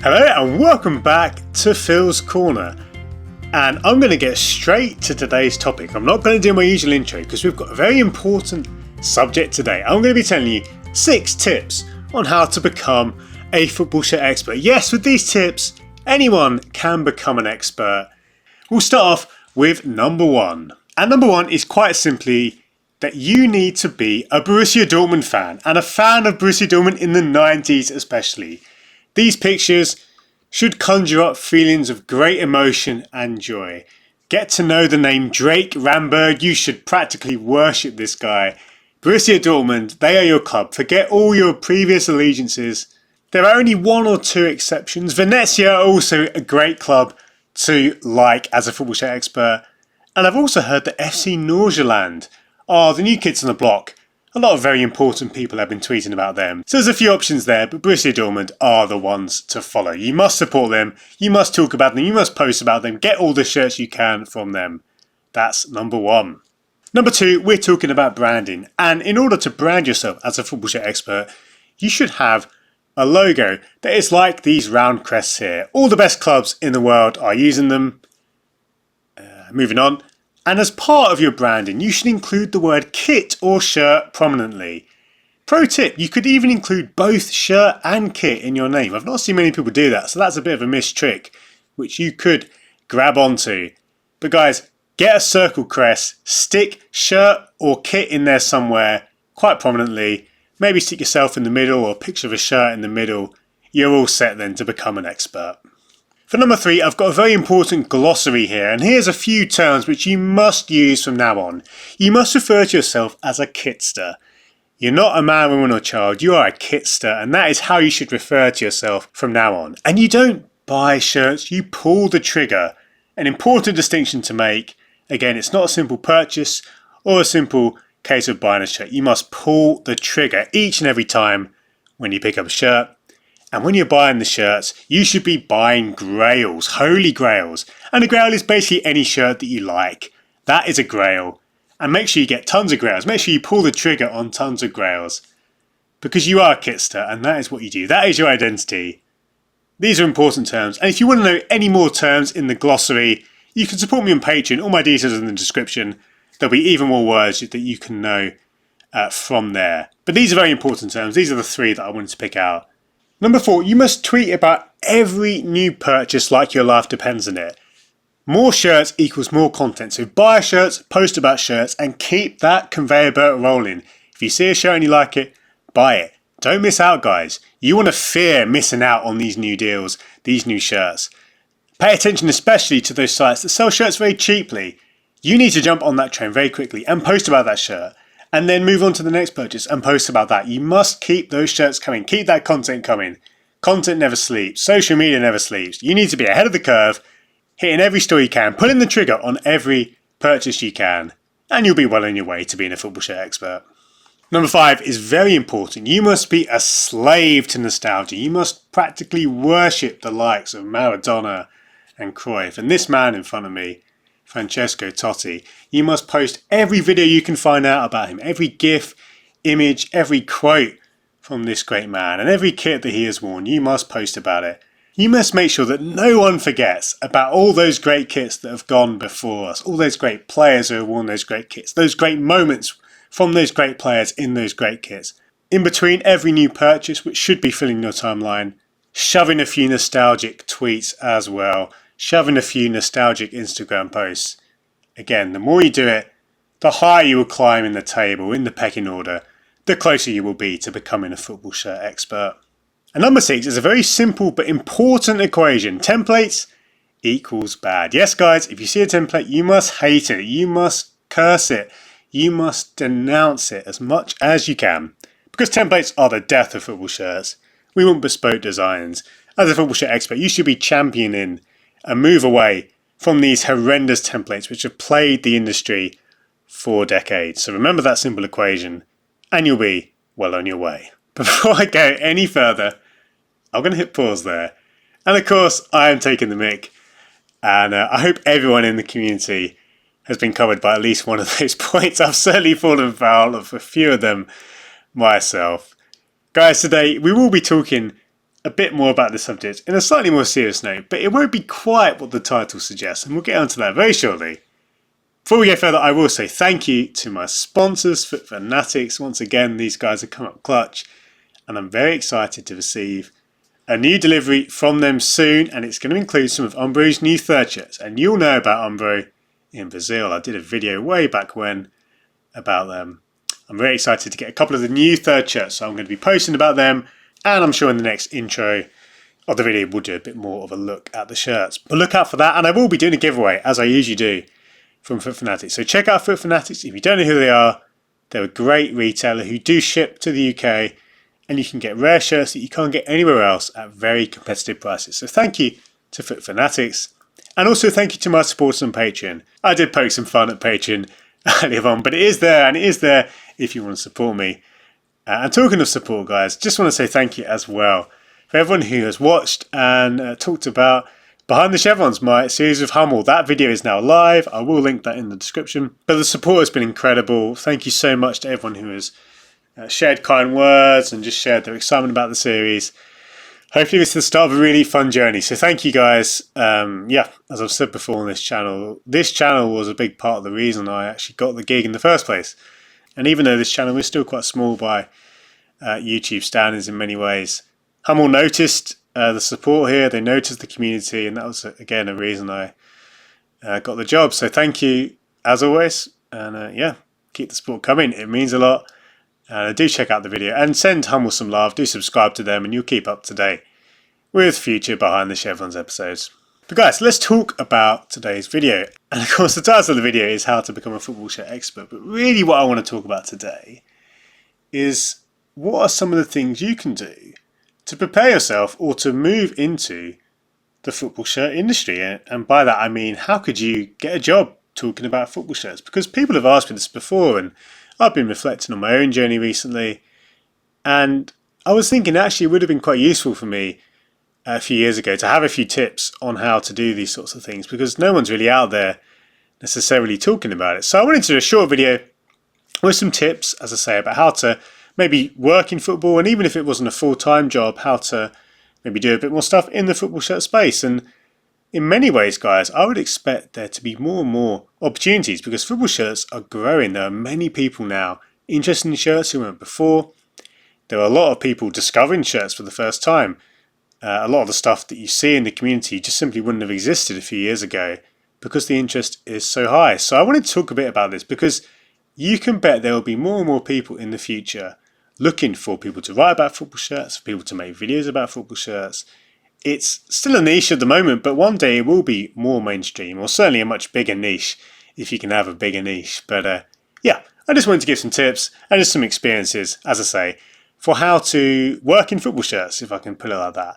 Hello and welcome back to Phil's Corner, and I'm going to get straight to today's topic. I'm not going to do my usual intro because we've got a very important subject today. I'm going to be telling you 6 tips on how to become a football shirt expert. Yes, with these tips anyone can become an expert. We'll start off with number 1, and number 1 is quite simply that you need to be a Borussia Dortmund fan, and a fan of Borussia Dortmund in the 90s especially. These pictures should conjure up feelings of great emotion and joy. Get to know the name Drake Ramberg. You should practically worship this guy. Borussia Dortmund, they are your club. Forget all your previous allegiances. There are only 1 or 2 exceptions. Venezia are also a great club to like as a football shirt expert. And I've also heard that FC Nordsjælland are the new kids on the block. A lot of very important people have been tweeting about them. So there's a few options there, but Borussia Dortmund are the ones to follow. You must support them, you must talk about them, you must post about them, get all the shirts you can from them. That's number 1. Number 2, we're talking about branding. And in order to brand yourself as a football shirt expert, you should have a logo that is like these round crests here. All the best clubs in the world are using them. Moving on. And as part of your branding, you should include the word kit or shirt prominently. Pro tip, you could even include both shirt and kit in your name. I've not seen many people do that, so that's a bit of a missed trick, which you could grab onto. But guys, get a circle crest, stick shirt or kit in there somewhere, quite prominently. Maybe stick yourself in the middle or a picture of a shirt in the middle. You're all set then to become an expert. For number 3, I've got a very important glossary here, and here's a few terms which you must use from now on. You must refer to yourself as a kitster. You're not a man, woman or child, you are a kitster, and that is how you should refer to yourself from now on. And you don't buy shirts, you pull the trigger. An important distinction to make. Again, it's not a simple purchase or a simple case of buying a shirt. You must pull the trigger each and every time when you pick up a shirt. And when you're buying the shirts, you should be buying grails, holy grails. And a grail is basically any shirt that you like. That is a grail. And make sure you get tons of grails. Make sure you pull the trigger on tons of grails. Because you are a kitster and that is what you do. That is your identity. These are important terms. And if you want to know any more terms in the glossary, you can support me on Patreon. All my details are in the description. There'll be even more words that you can know from there. But these are very important terms. These are the 3 that I wanted to pick out. Number 4, you must tweet about every new purchase like your life depends on it. More shirts equals more content. So buy shirts, post about shirts, and keep that conveyor belt rolling. If you see a shirt and you like it, buy it. Don't miss out, guys. You want to fear missing out on these new deals, these new shirts. Pay attention especially to those sites that sell shirts very cheaply. You need to jump on that train very quickly and post about that shirt. And then move on to the next purchase and post about that. You must keep those shirts coming. Keep that content coming. Content never sleeps. Social media never sleeps. You need to be ahead of the curve, hitting every store you can, pulling the trigger on every purchase you can, and you'll be well on your way to being a football shirt expert. Number 5 is very important. You must be a slave to nostalgia. You must practically worship the likes of Maradona and Cruyff. And this man in front of me, Francesco Totti, you must post every video you can find out about him, every GIF, image, every quote from this great man, and every kit that he has worn, you must post about it. You must make sure that no one forgets about all those great kits that have gone before us, all those great players who have worn those great kits, those great moments from those great players in those great kits. In between every new purchase, which should be filling your timeline, shoving a few nostalgic tweets as well. Shoving a few nostalgic Instagram posts. Again, the more you do it, the higher you will climb in the table, in the pecking order, the closer you will be to becoming a football shirt expert. And number 6 is a very simple but important equation. Templates equals bad. Yes, guys, if you see a template, you must hate it. You must curse it. You must denounce it as much as you can. Because templates are the death of football shirts. We want bespoke designs. As a football shirt expert, you should be championing and move away from these horrendous templates which have plagued the industry for decades. So remember that simple equation and you'll be well on your way. Before I go any further, I'm going to hit pause there. And of course, I am taking the mick. And I hope everyone in the community has been covered by at least one of those points. I've certainly fallen foul of a few of them myself. Guys, today we will be talking a bit more about the subject in a slightly more serious note, but it won't be quite what the title suggests, and we'll get onto that very shortly. Before we go further, I will say thank you to my sponsors, Foot Fanatics. Once again, these guys have come up clutch, and I'm very excited to receive a new delivery from them soon, and it's going to include some of Umbro's new third shirts. And you'll know about Umbro in Brazil. I did a video way back when about them. I'm very excited to get a couple of the new third shirts, so I'm going to be posting about them, and I'm sure in the next intro of the video we'll do a bit more of a look at the shirts. But look out for that, and I will be doing a giveaway, as I usually do, from Foot Fanatics. So check out Foot Fanatics. If you don't know who they are, they're a great retailer who do ship to the UK, and you can get rare shirts that you can't get anywhere else at very competitive prices. So thank you to Foot Fanatics. And also thank you to my supporters on Patreon. I did poke some fun at Patreon earlier on, but it is there, and it is there if you want to support me. And talking of support, guys, just want to say thank you as well for everyone who has watched and talked about Behind the Chevrons, my series of Hummel. That video is now live. I will link that in the description. But the support has been incredible. Thank you so much to everyone who has shared kind words and just shared their excitement about the series. Hopefully this is the start of a really fun journey. So thank you guys. Yeah, as I've said before on this channel was a big part of the reason I actually got the gig in the first place. And even though this channel is still quite small by YouTube standards in many ways, Hummel noticed the support here. They noticed the community, and that was again a reason I got the job. So thank you as always, and yeah, keep the support coming. It means a lot. Do check out the video and send Hummel some love. Do subscribe to them, and you'll keep up to date with future Behind the Chevrons episodes. But guys, let's talk about today's video. And of course, the title of the video is How to Become a Football Shirt Expert. But really, what I want to talk about today is what are some of the things you can do to prepare yourself or to move into the football shirt industry. And by that I mean, how could you get a job talking about football shirts? Because people have asked me this before, and I've been reflecting on my own journey recently, and I was thinking actually it would have been quite useful for me a few years ago to have a few tips on how to do these sorts of things, because no one's really out there necessarily talking about it. So I wanted to do a short video with some tips, as I say, about how to maybe work in football, and even if it wasn't a full-time job, how to maybe do a bit more stuff in the football shirt space. And in many ways, guys, I would expect there to be more and more opportunities because football shirts are growing. There are many people now interested in shirts who weren't before. There are a lot of people discovering shirts for the first time. A lot of the stuff that you see in the community just simply wouldn't have existed a few years ago because the interest is so high. So I wanted to talk a bit about this because you can bet there will be more and more people in the future looking for people to write about football shirts, for people to make videos about football shirts. It's still a niche at the moment, but one day it will be more mainstream, or certainly a much bigger niche, if you can have a bigger niche. But yeah, I just wanted to give some tips and just some experiences, as I say, for how to work in football shirts, if I can put it like that.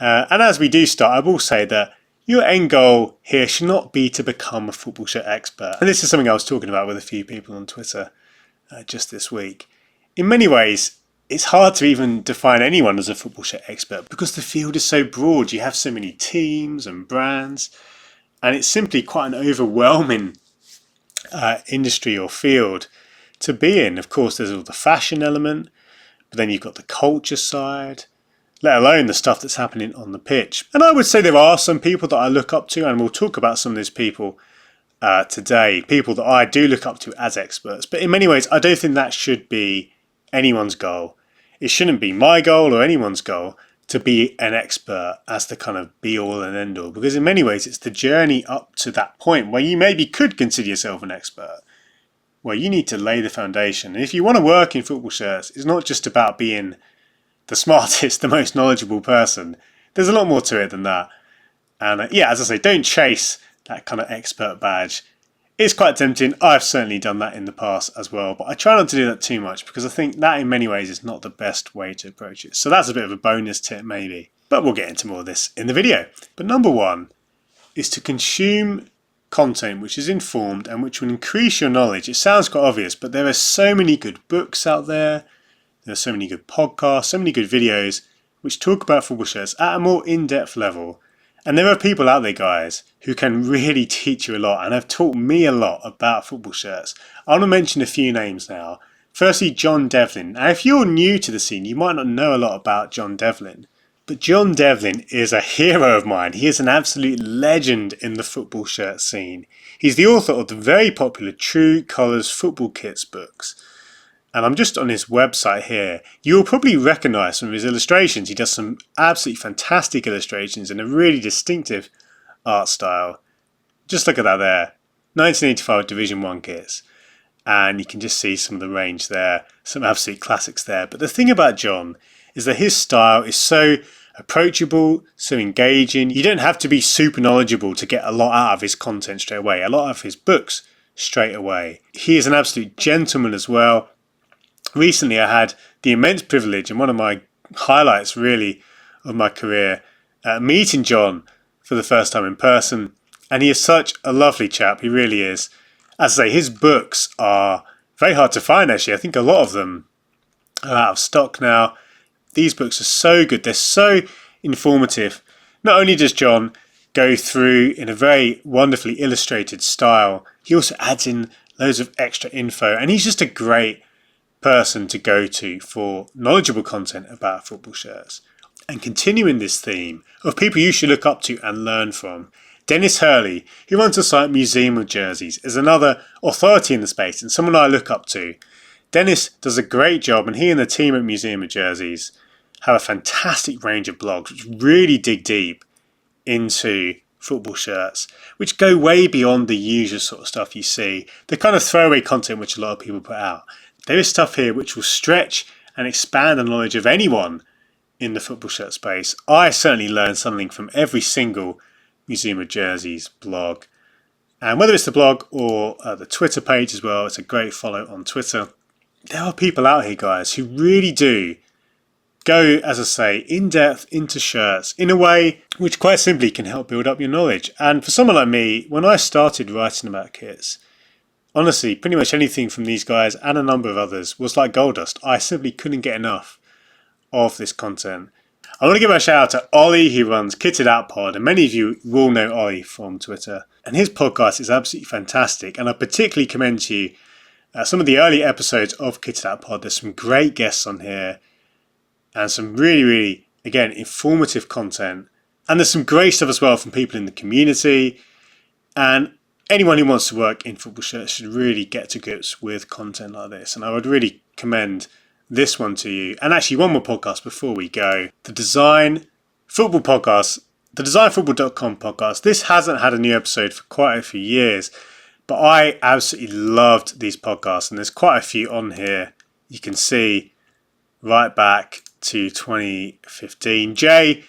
And as we do start, I will say that your end goal here should not be to become a football shirt expert. And this is something I was talking about with a few people on Twitter just this week. In many ways, it's hard to even define anyone as a football shirt expert because the field is so broad. You have so many teams and brands, and it's simply quite an overwhelming industry or field to be in. Of course, there's all the fashion element, but then you've got the culture side, let alone the stuff that's happening on the pitch. And I would say there are some people that I look up to, and we'll talk about some of these people today, people that I do look up to as experts. But in many ways, I don't think that should be anyone's goal. It shouldn't be my goal or anyone's goal to be an expert as the kind of be all and end all, because in many ways it's the journey up to that point where you maybe could consider yourself an expert, where you need to lay the foundation. And if you want to work in football shirts, it's not just about being the smartest, the most knowledgeable person. There's a lot more to it than that. And yeah, as I say, don't chase that kind of expert badge. It's quite tempting. I've certainly done that in the past as well, but I try not to do that too much because I think that in many ways is not the best way to approach it. So that's a bit of a bonus tip maybe, but we'll get into more of this in the video. But number one is to consume content which is informed and which will increase your knowledge. It sounds quite obvious, but there are so many good books out there. There are so many good podcasts, so many good videos which talk about football shirts at a more in-depth level. And there are people out there, guys, who can really teach you a lot and have taught me a lot about football shirts. I want to mention a few names now. Firstly, John Devlin. Now, if you're new to the scene, you might not know a lot about John Devlin. But John Devlin is a hero of mine. He is an absolute legend in the football shirt scene. He's the author of the very popular True Colours Football Kits books. And I'm just on his website here. You'll probably recognise some of his illustrations. He does some absolutely fantastic illustrations in a really distinctive art style. Just look at that there. 1985 Division 1 kits. And you can just see some of the range there. Some absolute classics there. But the thing about John is that his style is so approachable, so engaging. You don't have to be super knowledgeable to get a lot out of his content straight away. A lot of his books straight away. He is an absolute gentleman as well. Recently I had the immense privilege, and one of my highlights really of my career, meeting John for the first time in person. And he is such a lovely chap, he really is. As I say, his books are very hard to find actually. I think a lot of them are out of stock now. These books are so good, they're so informative. Not only does John go through in a very wonderfully illustrated style, he also adds in loads of extra info, and he's just a great person to go to for knowledgeable content about football shirts. And continuing this theme of people you should look up to and learn from, Dennis Hurley, who runs the site Museum of Jerseys, is another authority in the space and someone I look up to. Dennis does a great job, and he and the team at Museum of Jerseys have a fantastic range of blogs which really dig deep into football shirts, which go way beyond the usual sort of stuff you see, the kind of throwaway content which a lot of people put out. There is stuff here which will stretch and expand the knowledge of anyone in the football shirt space. I certainly learned something from every single Museum of Jerseys blog. And whether it's the blog or the Twitter page as well, it's a great follow on Twitter. There are people out here, guys, who really do go, as I say, in depth into shirts in a way which quite simply can help build up your knowledge. And for someone like me, when I started writing about kits, honestly, pretty much anything from these guys and a number of others was like gold dust. I simply couldn't get enough of this content. I want to give a shout out to Ollie, who runs Kitted Out Pod, and many of you will know Ollie from Twitter. And his podcast is absolutely fantastic, and I particularly commend to you some of the early episodes of Kitted Out Pod. There's some great guests on here, and some really, really, again, informative content. And there's some great stuff as well from people in the community. And anyone who wants to work in football shirts should really get to grips with content like this. And I would really commend this one to you. And actually, one more podcast before we go. The Design Football Podcast, the designfootball.com podcast. This hasn't had a new episode for quite a few years, but I absolutely loved these podcasts. And there's quite a few on here. You can see right back to 2015. Jay,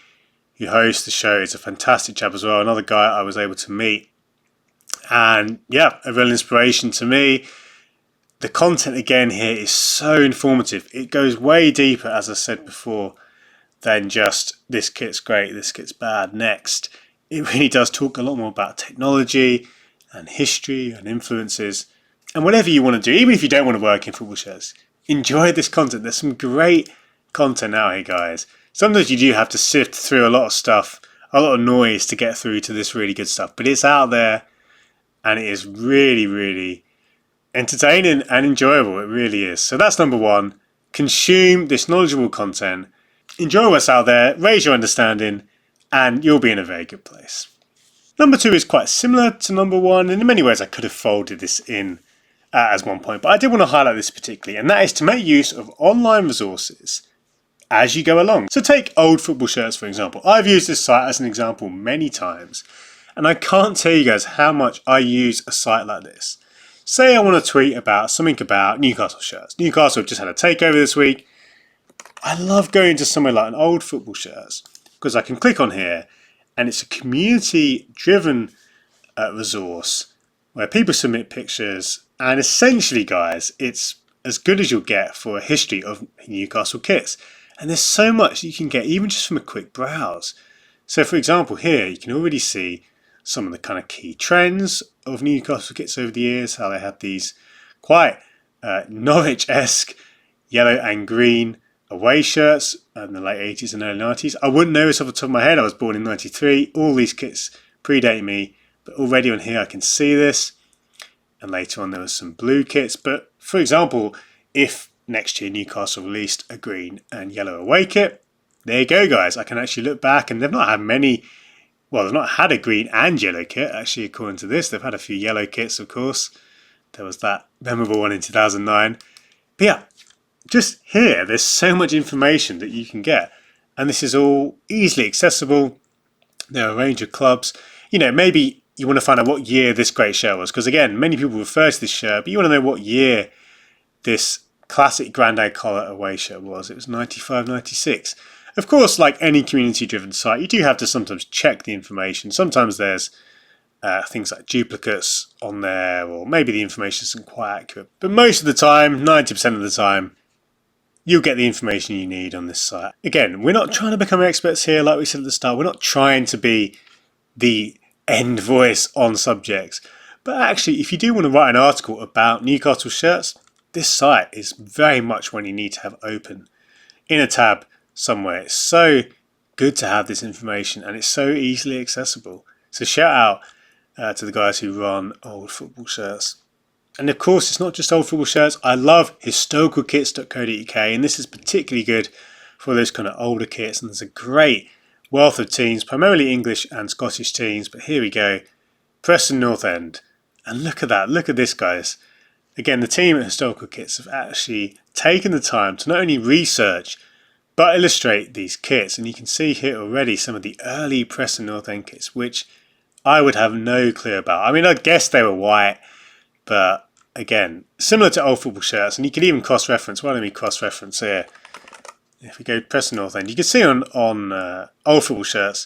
who hosts the show, is a fantastic chap as well. Another guy I was able to meet. And yeah, a real inspiration to me. The content again here is so informative. It goes way deeper, as I said before, than just this kit's great, this kit's bad, next. It really does talk a lot more about technology and history and influences. And whatever you want to do, even if you don't want to work in football shirts, enjoy this content. There's some great content out here, guys. Sometimes you do have to sift through a lot of stuff, a lot of noise to get through to this really good stuff. But it's out there, and it is really, really entertaining and enjoyable. It really is. So that's number one. Consume this knowledgeable content. Enjoy what's out there. Raise your understanding. And you'll be in a very good place. Number two is quite similar to number one. And in many ways, I could have folded this in as one point. But I did want to highlight this particularly. And that is to make use of online resources as you go along. So take old football shirts, for example. I've used this site as an example many times. And I can't tell you guys how much I use a site like this. Say I want to tweet about something about Newcastle shirts. Newcastle have just had a takeover this week. I love going to somewhere like an old football shirts because I can click on here and it's a community-driven resource where people submit pictures, and essentially, guys, it's as good as you'll get for a history of Newcastle kits. And there's so much you can get even just from a quick browse. So for example, here you can already see some of the kind of key trends of Newcastle kits over the years, how they had these quite Norwich-esque yellow and green away shirts in the late 80s and early 90s. I wouldn't know this off the top of my head. I was born in 93. All these kits predate me, but already on here I can see this. And later on there was some blue kits. But for example, if next year Newcastle released a green and yellow away kit, there you go, guys. I can actually look back, and they've not had many. Well, they've not had a green and yellow kit, actually, according to this. They've had a few yellow kits, of course. There was that memorable one in 2009. But yeah, just here, there's so much information that you can get. And this is all easily accessible. There are a range of clubs. Maybe you want to find out what year this great shirt was. Because again, many people refer to this shirt, but you want to know what year this classic Grandad collar away shirt was. It was 95, 96. Of course, like any community-driven site, you do have to sometimes check the information. Sometimes there's things like duplicates on there, or maybe the information isn't quite accurate. But most of the time, 90% of the time, you'll get the information you need on this site. Again, we're not trying to become experts here, like we said at the start. We're not trying to be the end voice on subjects. But actually, if you do want to write an article about Newcastle shirts, this site is very much one you need to have open in a tab somewhere. It's so good to have this information, and it's so easily accessible. So shout out to the guys who run Old Football Shirts. And of course, it's not just old football shirts. I love historicalkits.co.uk, and this is particularly good for those kind of older kits. And there's a great wealth of teams, primarily English and Scottish teams. But here we go, Preston North End. And look at that. Look at this, guys. Again, the team at Historical Kits have actually taken the time to not only research, but illustrate these kits. And you can see here already some of the early Preston North End kits, which I would have no clue about. I mean, I guess they were white, but again, similar to old football shirts, and you can even cross-reference. Why don't we cross-reference here? If we go Preston North End, you can see on old football shirts,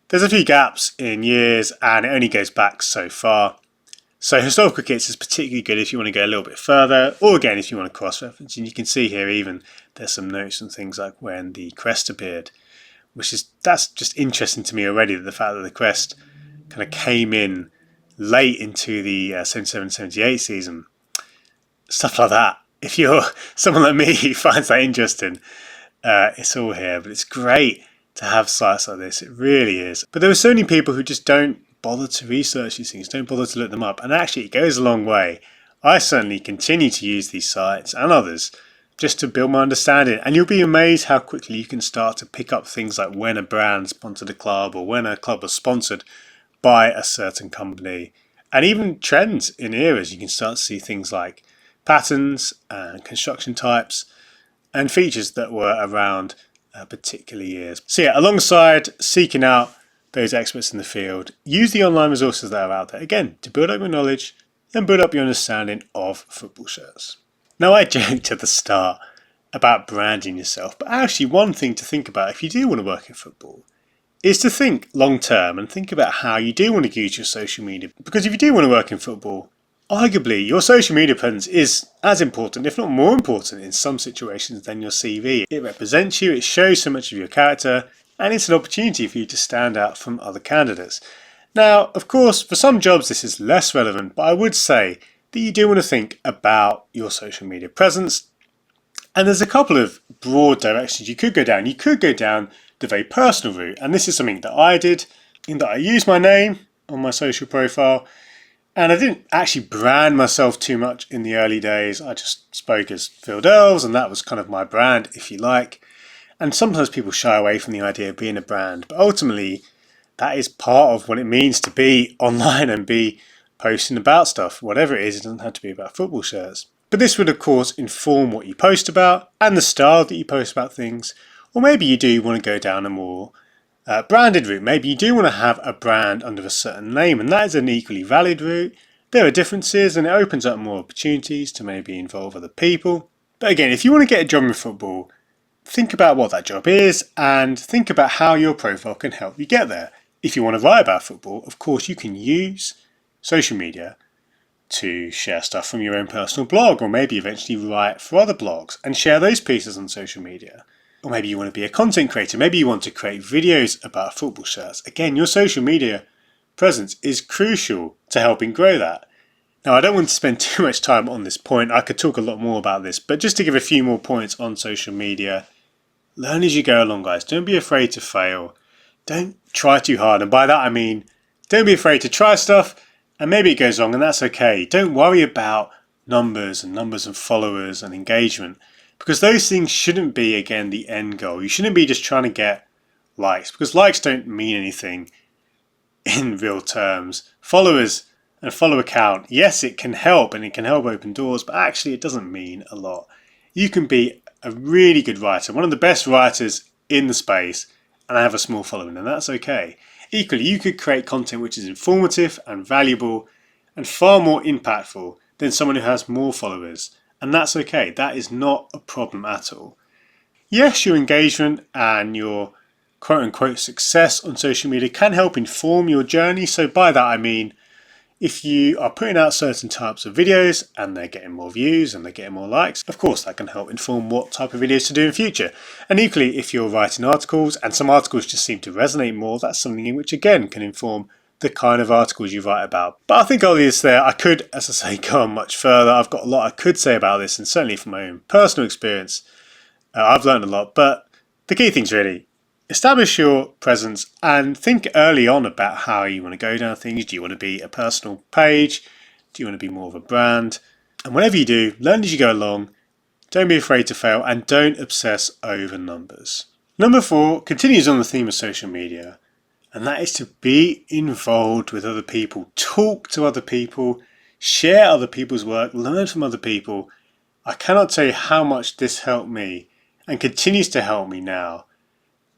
there's a few gaps in years, and it only goes back so far. So historical kits is particularly good if you want to go a little bit further, or again, if you want to cross-reference. And you can see here even there's some notes and things like when the crest appeared, that's just interesting to me already, the fact that the crest kind of came in late into the 77-78 season. Stuff like that. If you're someone like me who finds that interesting, it's all here. But it's great to have sites like this. It really is. But there are so many people who just don't bother to research these things, don't bother to look them up. And actually, it goes a long way. I certainly continue to use these sites and others just to build my understanding. And you'll be amazed how quickly you can start to pick up things like when a brand sponsored a club, or when a club was sponsored by a certain company, and even trends in eras. You can start to see things like patterns and construction types and features that were around particular years. So yeah, alongside seeking out those experts in the field, use the online resources that are out there, again, to build up your knowledge and build up your understanding of football shirts. Now, I joked at the start about branding yourself, but actually one thing to think about if you do want to work in football is to think long term and think about how you do want to use your social media. Because if you do want to work in football, arguably your social media presence is as important, if not more important in some situations, than your CV. It represents you, it shows so much of your character, and it's an opportunity for you to stand out from other candidates. Now, of course, for some jobs this is less relevant, but I would say that you do want to think about your social media presence. And there's a couple of broad directions you could go down. You could go down the very personal route, and this is something that I did, in that I used my name on my social profile, and I didn't actually brand myself too much in the early days. I just spoke as Phil Delves, and that was kind of my brand, if you like. And sometimes people shy away from the idea of being a brand, but ultimately that is part of what it means to be online and be posting about stuff. Whatever it is, it doesn't have to be about football shirts. But this would of course inform what you post about and the style that you post about things. Or maybe you do want to go down a more branded route. Maybe you do want to have a brand under a certain name, and that is an equally valid route. There are differences, and it opens up more opportunities to maybe involve other people. But again, if you want to get a job in football, think about what that job is and think about how your profile can help you get there. If you want to write about football, of course you can use social media to share stuff from your own personal blog, or maybe eventually write for other blogs and share those pieces on social media. Or maybe you want to be a content creator, maybe you want to create videos about football shirts. Again, your social media presence is crucial to helping grow that. Now, I don't want to spend too much time on this point. I could talk a lot more about this, but just to give a few more points on social media, learn as you go along, guys. Don't be afraid to fail. Don't try too hard. And by that I mean, don't be afraid to try stuff, and maybe it goes wrong, and that's okay. Don't worry about numbers and followers and engagement. because those things shouldn't be, again, the end goal. You shouldn't be just trying to get likes, because likes don't mean anything in real terms. Followers and follower count, yes, it can help and it can help open doors, but actually it doesn't mean a lot. You can be a really good writer, one of the best writers in the space, and have a small following, and that's okay. Equally, you could create content which is informative and valuable and far more impactful than someone who has more followers, and that's okay. That is not a problem at all. Yes, your engagement and your quote-unquote success on social media can help inform your journey. So by that I mean, if you are putting out certain types of videos and they're getting more views and they're getting more likes, of course that can help inform what type of videos to do in future. And equally, if you're writing articles and some articles just seem to resonate more, that's something in which again can inform the kind of articles you write about. But I think I'll leave this there. I could, as I say, go on much further. I've got a lot I could say about this, and certainly from my own personal experience, I've learned a lot. But the key things really, establish your presence and think early on about how you want to go down things. Do you want to be a personal page? Do you want to be more of a brand? And whatever you do, learn as you go along. Don't be afraid to fail and don't obsess over numbers. Number 4 continues on the theme of social media, and that is to be involved with other people. Talk to other people, share other people's work, learn from other people. I cannot tell you how much this helped me and continues to help me now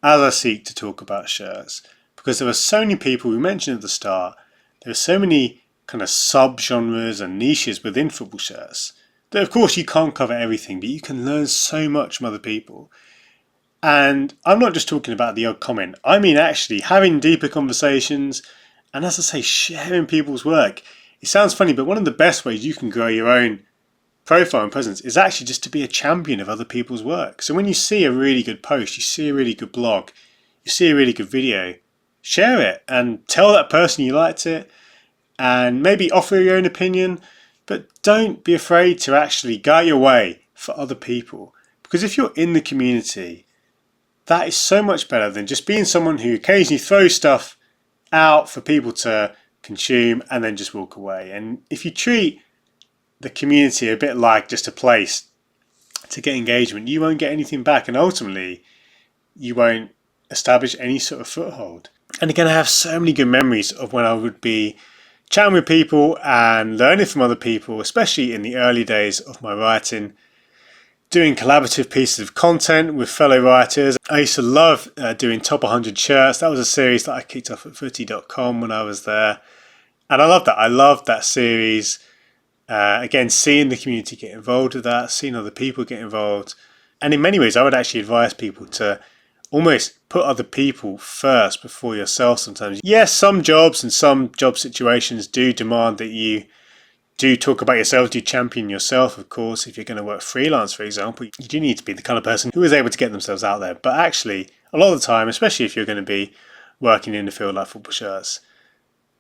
as I seek to talk about shirts, because there are so many people, we mentioned at the start, there are so many kind of sub-genres and niches within football shirts that of course you can't cover everything, but you can learn so much from other people. And I'm not just talking about the odd comment, I mean actually having deeper conversations and, as I say, sharing people's work. It sounds funny, but one of the best ways you can grow your own profile and presence is actually just to be a champion of other people's work. So when you see a really good post, you see a really good blog, you see a really good video, share it and tell that person you liked it and maybe offer your own opinion, but don't be afraid to actually go out your way for other people, because if you're in the community, that is so much better than just being someone who occasionally throws stuff out for people to consume and then just walk away. And if you treat the community a bit like just a place to get engagement, you won't get anything back, and ultimately you won't establish any sort of foothold. And again, I have so many good memories of when I would be chatting with people and learning from other people, especially in the early days of my writing, doing collaborative pieces of content with fellow writers. I used to love doing Top 100 Shirts. That was a series that I kicked off at footy.com when I was there, and I loved that. I loved that series. Again, seeing the community get involved with that, seeing other people get involved. And in many ways, I would actually advise people to almost put other people first before yourself sometimes. Yes, some jobs and some job situations do demand that you do talk about yourself, do champion yourself, of course. If you're going to work freelance, for example, you do need to be the kind of person who is able to get themselves out there. But actually, a lot of the time, especially if you're going to be working in the field like football shirts,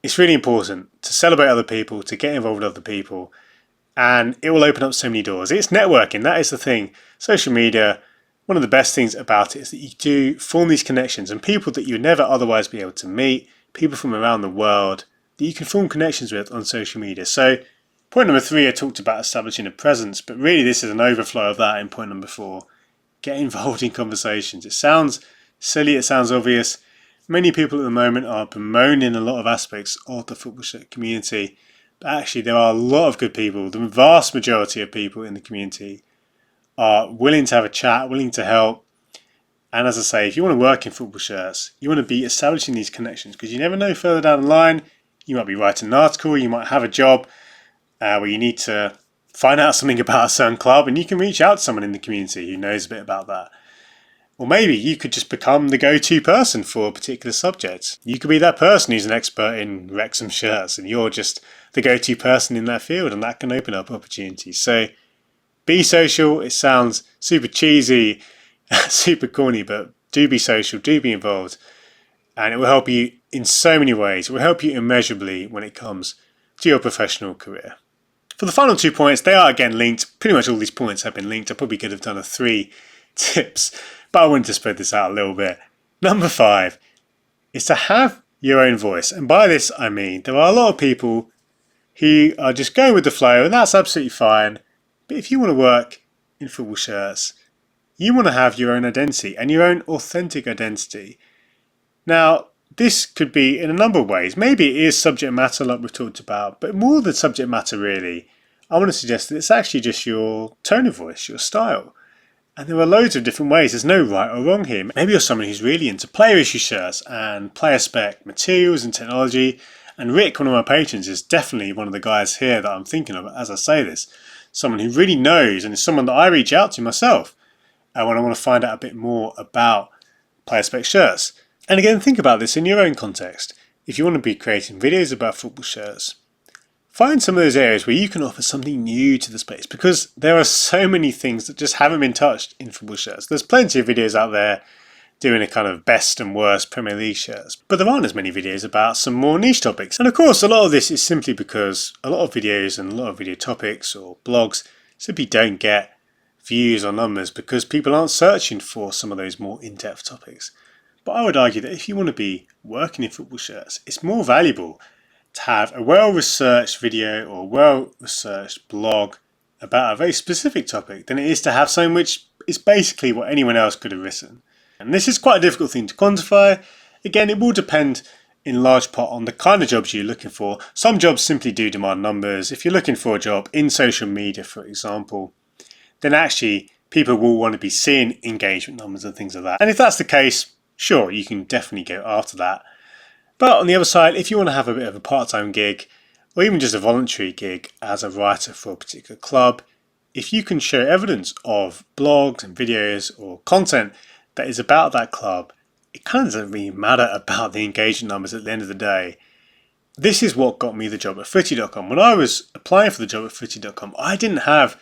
it's really important to celebrate other people, to get involved with other people, and it will open up so many doors. It's networking, that is the thing. Social media, one of the best things about it is that you do form these connections and people that you would never otherwise be able to meet, people from around the world that you can form connections with on social media. So point number 3, I talked about establishing a presence, but really this is an overflow of that in point number 4. Get involved in conversations. It sounds silly, it sounds obvious. Many people at the moment are bemoaning a lot of aspects of the football shirt community, but actually there are a lot of good people. The vast majority of people in the community are willing to have a chat, willing to help. And as I say, if you want to work in football shirts, you want to be establishing these connections, because you never know further down the line, you might be writing an article, you might have a job where you need to find out something about a certain club, and you can reach out to someone in the community who knows a bit about that. Or maybe you could just become the go-to person for a particular subject. You could be that person who's an expert in Wrexham shirts and you're just the go-to person in that field, and that can open up opportunities. So be social. It sounds super cheesy, super corny, but do be social, do be involved, and it will help you in so many ways. It will help you immeasurably when it comes to your professional career. For the final 2 points, they are again linked. Pretty much all these points have been linked. I probably could have done a 3 tips, but I wanted to spread this out a little bit. Number 5 is to have your own voice. And by this I mean there are a lot of people who are just going with the flow, and that's absolutely fine. But if you want to work in football shirts, you want to have your own identity and your own authentic identity. Now, this could be in a number of ways. Maybe it is subject matter like we've talked about, but more than subject matter really, I want to suggest that it's actually just your tone of voice, your style. And there are loads of different ways. There's no right or wrong here. Maybe you're someone who's really into player issue shirts and player spec materials and technology. And Rick, one of my patrons, is definitely one of the guys here that I'm thinking of as I say this. Someone who really knows and is someone that I reach out to myself when I want to find out a bit more about player spec shirts. And again, think about this in your own context. If you want to be creating videos about football shirts, find some of those areas where you can offer something new to the space, because there are so many things that just haven't been touched in football shirts. There's plenty of videos out there doing a kind of best and worst Premier League shirts, but there aren't as many videos about some more niche topics. And of course, a lot of this is simply because a lot of videos and a lot of video topics or blogs simply don't get views or numbers because people aren't searching for some of those more in-depth topics. But I would argue that if you want to be working in football shirts, it's more valuable to have a well-researched video or a well-researched blog about a very specific topic than it is to have something which is basically what anyone else could have written. And this is quite a difficult thing to quantify. Again, it will depend in large part on the kind of jobs you're looking for. Some jobs simply do demand numbers. If you're looking for a job in social media, for example, then actually people will want to be seeing engagement numbers and things like that. And if that's the case, sure, you can definitely go after that. But on the other side, if you want to have a bit of a part-time gig, or even just a voluntary gig as a writer for a particular club, if you can show evidence of blogs and videos or content that is about that club, it kind of doesn't really matter about the engagement numbers at the end of the day. This is what got me the job at footy.com. When I was applying for the job at footy.com, I didn't have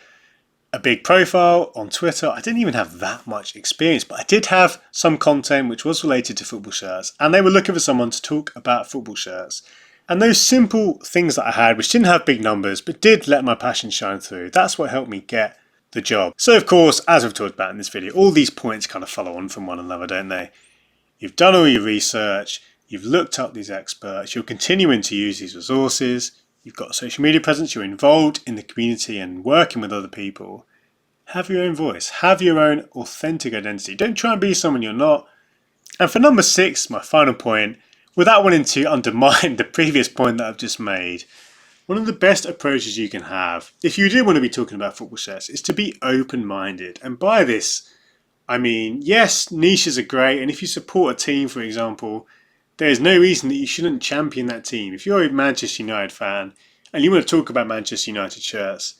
a big profile on Twitter. I didn't even have that much experience, but I did have some content which was related to football shirts, and they were looking for someone to talk about football shirts. And those simple things that I had, which didn't have big numbers, but did let my passion shine through, that's what helped me get the job. So of course, as we've talked about in this video, all these points kind of follow on from one another, don't they? You've done all your research, you've looked up these experts, you're continuing to use these resources, you've got a social media presence, you're involved in the community and working with other people. Have your own voice, have your own authentic identity. Don't try and be someone you're not. And for number 6, my final point, without wanting to undermine the previous point that I've just made, one of the best approaches you can have, if you do want to be talking about football shirts, is to be open-minded. And by this, I mean, yes, niches are great, and if you support a team, for example, there's no reason that you shouldn't champion that team. If you're a Manchester United fan and you want to talk about Manchester United shirts,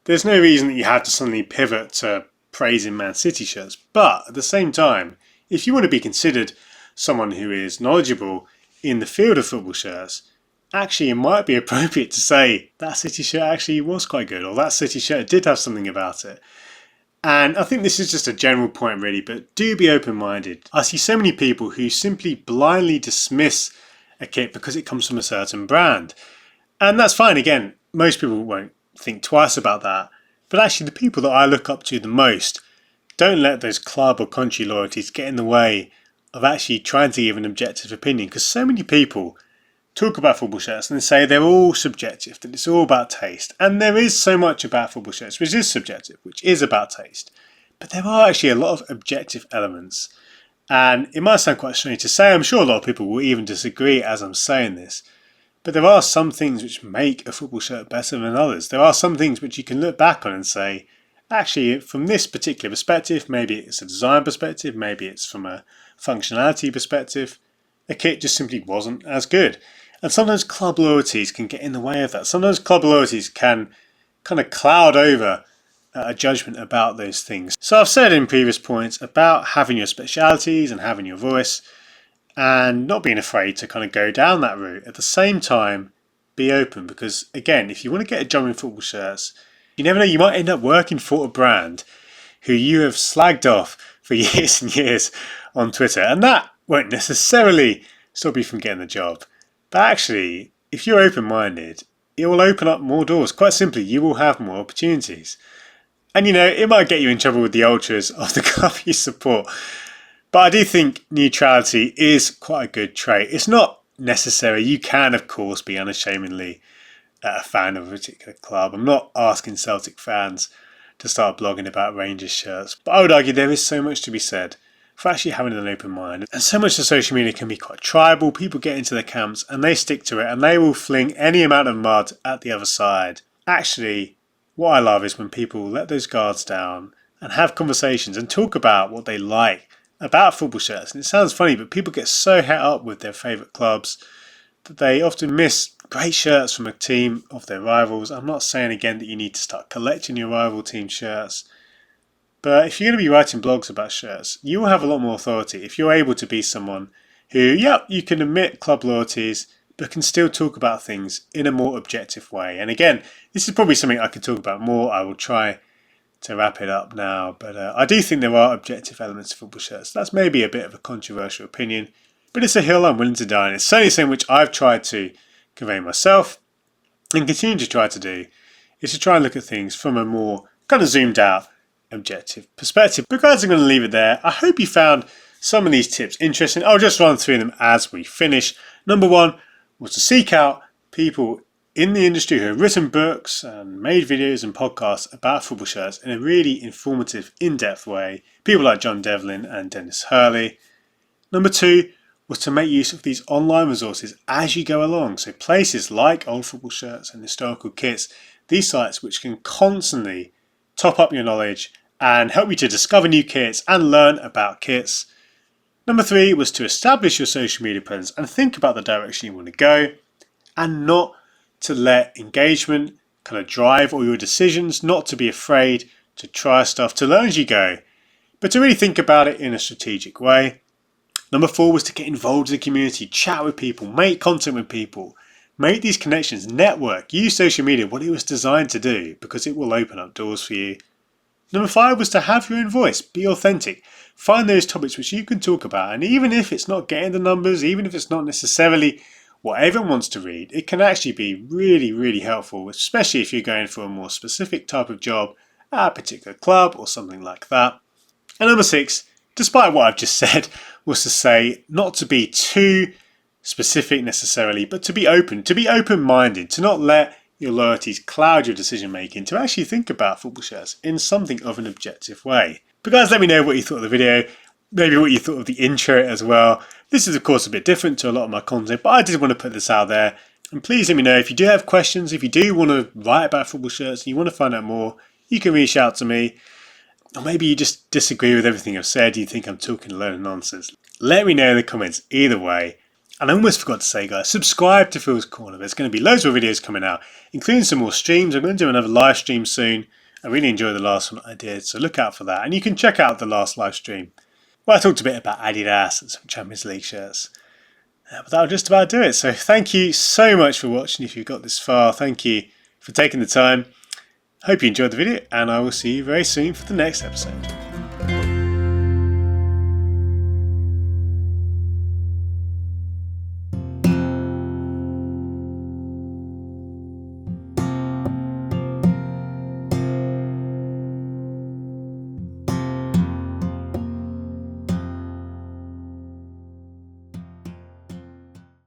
there's no reason that you have to suddenly pivot to praising Man City shirts. But at the same time, if you want to be considered someone who is knowledgeable in the field of football shirts, actually it might be appropriate to say that City shirt actually was quite good, or that City shirt did have something about it. And I think this is just a general point really, but do be open-minded. I see so many people who simply blindly dismiss a kit because it comes from a certain brand. And that's fine. Again, most people won't think twice about that. But actually the people that I look up to the most, don't let those club or country loyalties get in the way of actually trying to give an objective opinion, because so many people talk about football shirts and they say they're all subjective, that it's all about taste. And there is so much about football shirts which is subjective, which is about taste. But there are actually a lot of objective elements. And it might sound quite strange to say, I'm sure a lot of people will even disagree as I'm saying this, but there are some things which make a football shirt better than others. There are some things which you can look back on and say, actually, from this particular perspective, maybe it's a design perspective, maybe it's from a functionality perspective, a kit just simply wasn't as good. And sometimes club loyalties can get in the way of that. Sometimes club loyalties can kind of cloud over a judgment about those things. So I've said in previous points about having your specialities and having your voice and not being afraid to kind of go down that route. At the same time, be open, because again, if you want to get a job in football shirts, you never know, you might end up working for a brand who you have slagged off for years and years on Twitter, and that won't necessarily stop you from getting the job. But actually, if you're open-minded, it will open up more doors. Quite simply, you will have more opportunities. And you know, it might get you in trouble with the ultras of the club you support. But I do think neutrality is quite a good trait. It's not necessary. You can, of course, be unashamedly a fan of a particular club. I'm not asking Celtic fans to start blogging about Rangers shirts. But I would argue there is so much to be said for actually having an open mind. And so much of social media can be quite tribal. People get into their camps and they stick to it and they will fling any amount of mud at the other side. Actually, what I love is when people let those guards down and have conversations and talk about what they like about football shirts. And it sounds funny, but people get so het up with their favourite clubs that they often miss great shirts from a team of their rivals. I'm not saying again that you need to start collecting your rival team shirts, but if you're going to be writing blogs about shirts, you will have a lot more authority if you're able to be someone who, you can admit club loyalties, but can still talk about things in a more objective way. And again, this is probably something I could talk about more. I will try to wrap it up now, but I do think there are objective elements to football shirts. That's maybe a bit of a controversial opinion, but it's a hill I'm willing to die on. It's certainly something which I've tried to convey myself and continue to try to do, is to try and look at things from a more kind of zoomed out objective perspective. But guys, I'm going to leave it there. I hope you found some of these tips interesting. I'll just run through them as we finish. Number one was to seek out people in the industry who have written books and made videos and podcasts about football shirts in a really informative, in-depth way. People like John Devlin and Dennis Hurley. Number two was to make use of these online resources as you go along. So places like Old Football Shirts and Historical Kits, these sites which can constantly top up your knowledge and help you to discover new kits and learn about kits. Number three was to establish your social media presence and think about the direction you want to go, and not to let engagement kind of drive all your decisions, not to be afraid to try stuff, to learn as you go, but to really think about it in a strategic way. Number four was to get involved in the community, chat with people, make content with people, make these connections, network, use social media, what it was designed to do, because it will open up doors for you. Number five was to have your own voice, be authentic, find those topics which you can talk about, and even if it's not getting the numbers, even if it's not necessarily what everyone wants to read, it can actually be really, really helpful, especially if you're going for a more specific type of job at a particular club or something like that. And number six, despite what I've just said, was to say not to be too specific necessarily, but to be open-minded, to not let your loyalties cloud your decision making, to actually think about football shirts in something of an objective way. But guys, let me know what you thought of the video, maybe what you thought of the intro as well. This is of course a bit different to a lot of my content, but I did want to put this out there. And please let me know if you do have questions, if you do want to write about football shirts and you want to find out more, you can reach out to me. Or maybe you just disagree with everything I've said, you think I'm talking a load of nonsense. Let me know in the comments either way. And I almost forgot to say, guys, subscribe to Phil's Corner. There's going to be loads more videos coming out, including some more streams. I'm going to do another live stream soon. I really enjoyed the last one I did, so look out for that. And you can check out the last live stream where I talked a bit about Adidas and some Champions League shirts. But that'll just about do it. So thank you so much for watching. If you've got this far, thank you for taking the time. Hope you enjoyed the video, and I will see you very soon for the next episode.